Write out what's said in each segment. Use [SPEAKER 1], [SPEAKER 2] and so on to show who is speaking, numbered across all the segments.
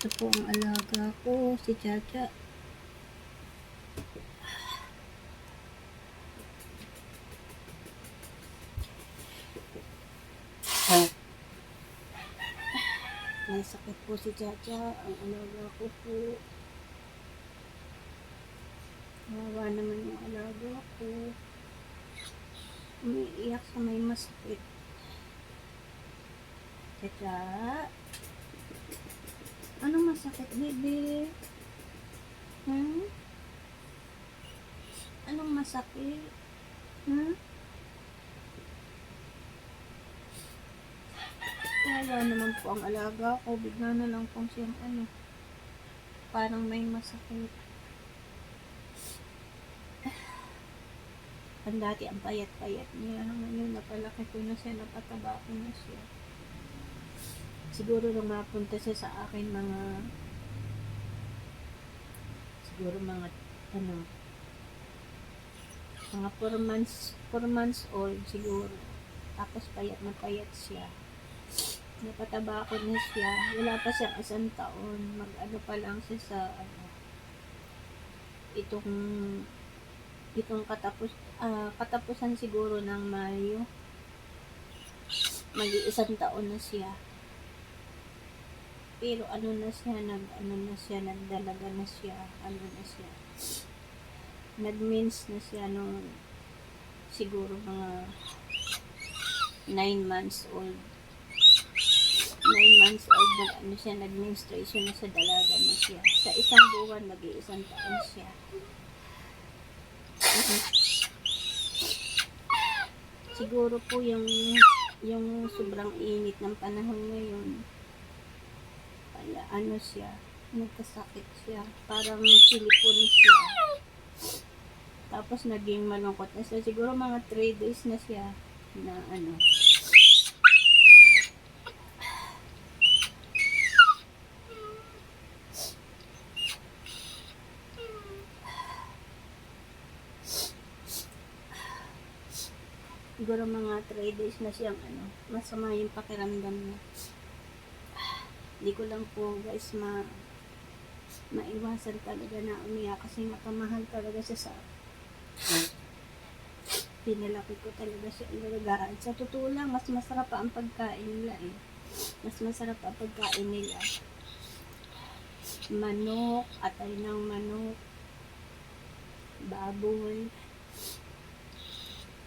[SPEAKER 1] Ito po ang alaga ko, si Chacha. May sakit po si Chacha, ang alaga ko po. Kawawa naman yung alaga ko. Umiiyak sa may masakit. Chacha, anong masakit, bebe? Anong masakit? Kawawa naman po ang alaga ko. Bigla na lang pong siyang parang may masakit. Ang dati ang payat-payat niya. Ngayon napalaki ko na siya, napataba ko na siya. Siguro nung mapunta siya sa akin mga 4 months old siguro. Tapos payat na payat siya. Napataba ko na siya. Wala pa siyang 1 taon. Pa lang siya sa itong katapusan siguro ng Mayo. Mag-1 taon na siya. Pero nagdalaga na siya. Nag-mens na siya nung siguro mga 9 months old. 9 months old nag-menstruation na siya, dalaga na siya. Sa 1 buwan, mag-1 taon siya. Siguro po yung sobrang init ng panahon ngayon, kaya siya, nagkasakit siya, parang silipon siya. Tapos naging malungkot na siya, siguro mga 3 days na siya na siguro mga 3 days na siyang masama yung pakiramdam niya. Hindi ko lang po guys maiwasan talaga na umiyak kasi makamahal talaga siya sa pinalaki ko talaga siya alagaan. Sa totoo lang, mas masarap pa ang pagkain nila manok, atay ng manok, baboy,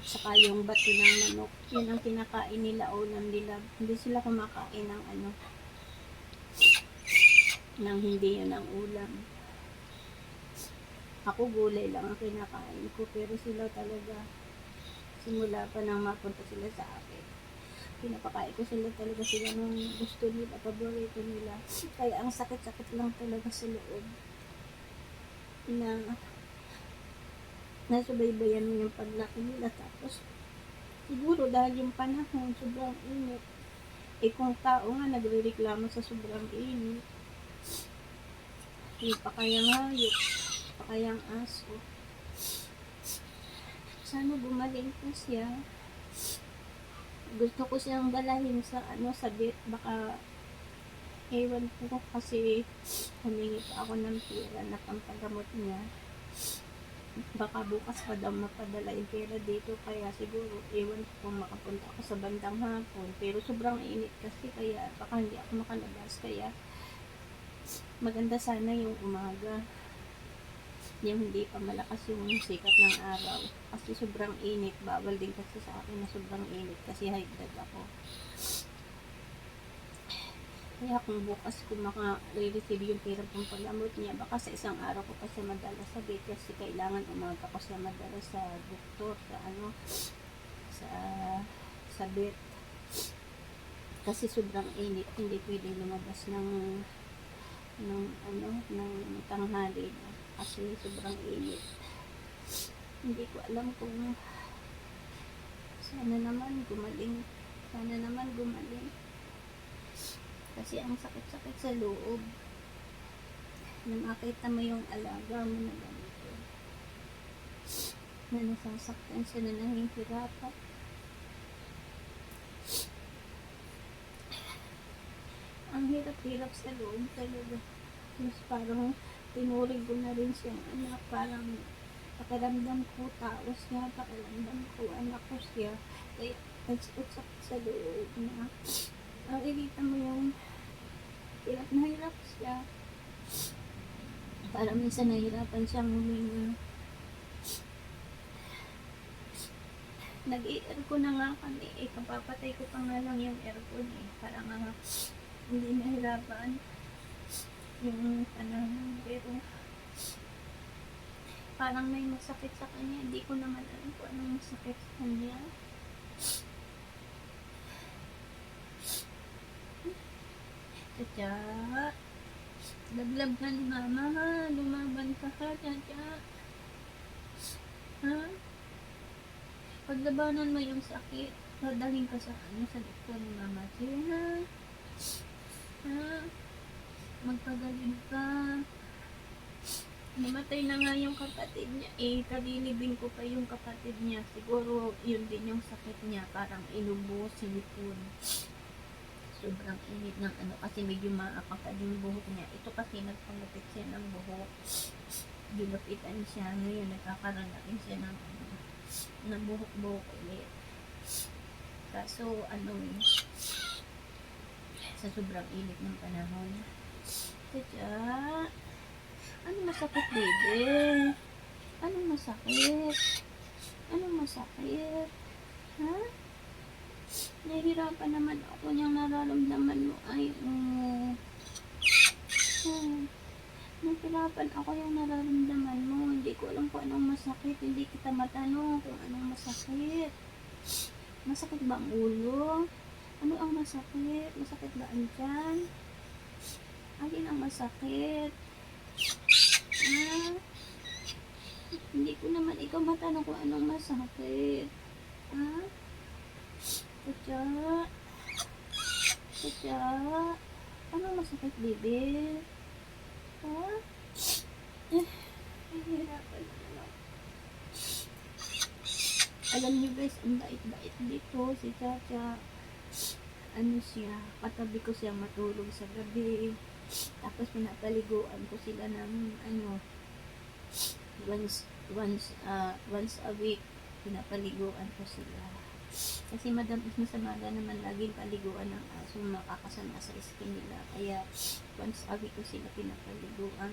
[SPEAKER 1] saka yung bato ng manok. Yun ang kinakain nila, ulam nila. Hindi sila kumakain ng nang hindi yun ang ulam. Ako gulay lang ang kinakain ko, pero sila talaga, simula pa nang mapunta sila sa akin, pinapakain ko sila nung gusto nila, paborito nila. Kaya ang sakit-sakit lang talaga sa loob na nasubaybayan mo yung paglaki nila. Tapos siguro dahil yung panahon sobrang init, kung tao nga nagrereklamo sa sobrang init, pa kayang hayop, pa kayang aso. Sana gumaling po siya. Gusto ko siyang dalahin sa vet. Baka ewan po, kasi humingi pa ako ng pera na pampagamot niya. Baka bukas pa daw mapadala yung pera dito, kaya siguro ewan ko kung makapunta ako sa bandang hapon. Pero sobrang init kasi, kaya baka hindi ako makalabas. Kaya maganda sana yung umaga, yung hindi pa malakas yung sikat ng araw, kasi sobrang init. Bawal din kasi sa akin na sobrang init kasi high blood ako. Kaya kung bukas ko maka-receive yung pera pang paggamot niya, baka sa 1 araw ko pa siya madala sa vet, kasi kailangan umaga ko siya madala sa doktor, sa vet. Kasi sobrang init, hindi pwedeng lumabas ng tanghali na, kasi sobrang init. Hindi ko alam kung sana naman gumaling. Kasi ang sakit-sakit sa loob nang makita mo yung alaga mo na ganito, na nasasaktan siya, na nahihirapan. Ang hirap hirap sa loob talaga. Mas parang tinuring ko na rin siyang anak, parang pakiramdam ko tao siya, pakiramdam ko anak ko siya. Kaya ang sakit sa loob na nakikita mo yung hirap na hirap siya. Parang minsan nahihirapan siyang huminga. Nag-i-aircon na nga kami eh, kapapatay ko pa nga lang yung aircon eh, para nga hindi nahirapan yung pero parang may masakit sa kanya, hindi ko naman alam kung anong masakit sa kanya. Chacha, lablab ka ni mama ha, lumaban ka ha, Chacha. Ha? Paglabanan mo yung sakit, dadalhin ka sa sa doktor ni mama, ha? Ha? Magpagaling ka. Namatay na nga yung kapatid niya eh, kalilibing ko pa yung kapatid niya, siguro yun din yung sakit niya, parang inubo, sinipon. Sobrang init ng kasi medyo maapakad yung buhok niya. Ito kasi nagpalapit siya ng buhok, gilapitan siya, ngayon nagkakaroon na rin siya ng buhok-buhok ulit. Kaso sa sobrang init ng panahon. Tadya, ano masakit, baby? Ano masakit? Ano masakit? Ha? Nahihirapan naman ako niyang nararamdaman mo. Ay, nahihirapan ako yung nararamdaman mo. Hindi ko alam kung anong masakit. Hindi kita matanong kung anong masakit. Masakit ba ang ulo? Ano ang masakit? Masakit ba ang tiyan? Alin ang masakit? Hindi ko naman ikaw matanong kung anong masakit. Tadya, anong masakit, baby? Nahihirapan naman ako. Alam niyo guys, ang bait-bait dito si Chacha. Siya, katabi ko siya matulog sa gabi. Tapos pinapaliguan ko sila ng once a week, pinapaliguan ko sila. Kasi masamaga naman laging paliguan ng aso, makakasama sa skin nila. Kaya once a week ko sila pinapaliguan.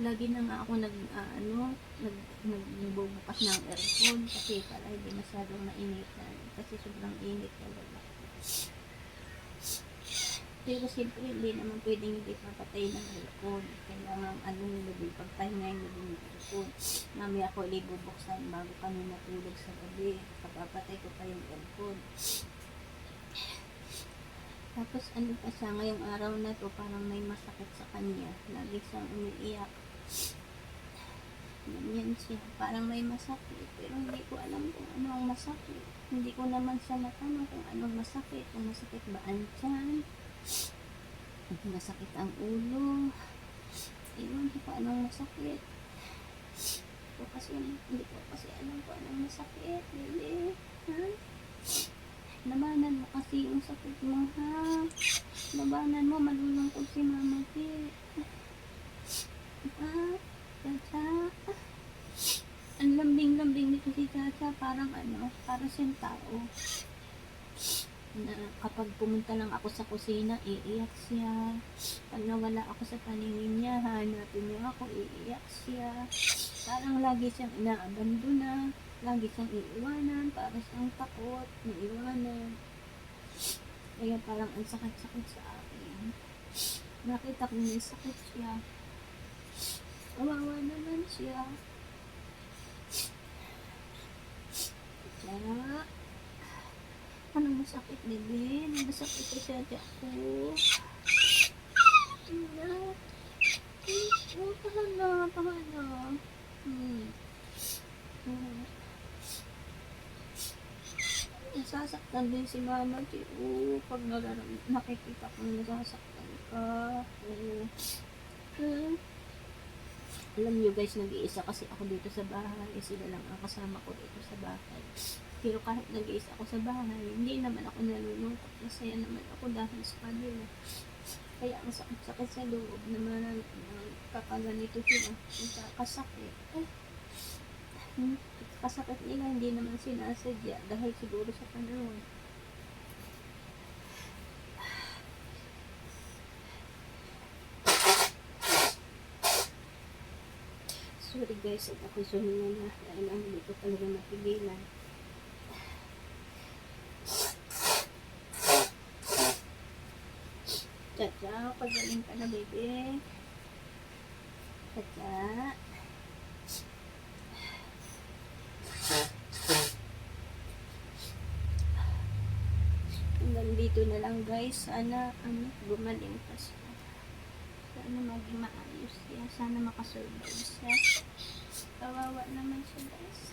[SPEAKER 1] Lagi na nga ako nagbubukas ng aircon kasi para hindi masyadong mainitan. Kasi sobrang init talaga. Pero siyempre hindi naman pwedeng hindi papatay ng aircon. Kailangan nilubig, pagpahinga yung lubig ng aircon. Mamaya ako bubuksan bago kami matulog sa gabi. Papapatay ko pa yung aircon. Tapos pa siya, ngayong araw na to parang may masakit sa kanya. Lagi siyang umiiyak. Ganyan siya, parang may masakit. Pero hindi ko alam kung ano ang masakit. Hindi ko naman siya natanong kung anong masakit. Kung masakit ba ang tiyan? Masakit ang ulo. Ewan ko pa anong masakit. Hindi ko kasi alam kung anong masakit. Bebe, ha? Labanan mo kasi yung sakit mo, ha? Labanan mo, malulungkot si mama, Chacha. Ang lambing-lambing nito si Chacha, parang para siyang tao. Na kapag pumunta lang ako sa kusina, iiyak siya. Pag nawala ako sa paningin niya, hanapin niya ako, iiyak siya. Parang lagi siyang inaabandona, lagi siyang iiwanan, para siyang takot na iwanan. Kaya parang ang sakit-sakit sa akin. Nakita ko may sakit siya. Kawawa naman siya. Kaya anong masakit, bebe? Masakit ko siya ko. Pahala. Nasasaktan din si mama, pag nakikita ko nasasaktan ka. Alam niyo guys, nag-iisa kasi ako dito sa bahay. Sila lang ang kasama ko dito sa bahay. Pero kahit nag-iisa ako sa bahay, hindi naman ako nalulungkot. Masaya naman ako dahil sa kanila. Kaya ang sakit-sakit sa loob naman ang kakaganito sila. Kasakit. Kasakit nila, hindi naman sinasadya dahil siguro sa panahon. Sorry guys, at ako'y suminga na dahil ang hindi ko talaga napigilan. Chacha, pagaling ka na baby. Chacha. Hanggang dito na lang guys. Sana gumaling pa siya. Sana maging maayos siya. Sana makasurvive siya. Kawawa naman siya guys.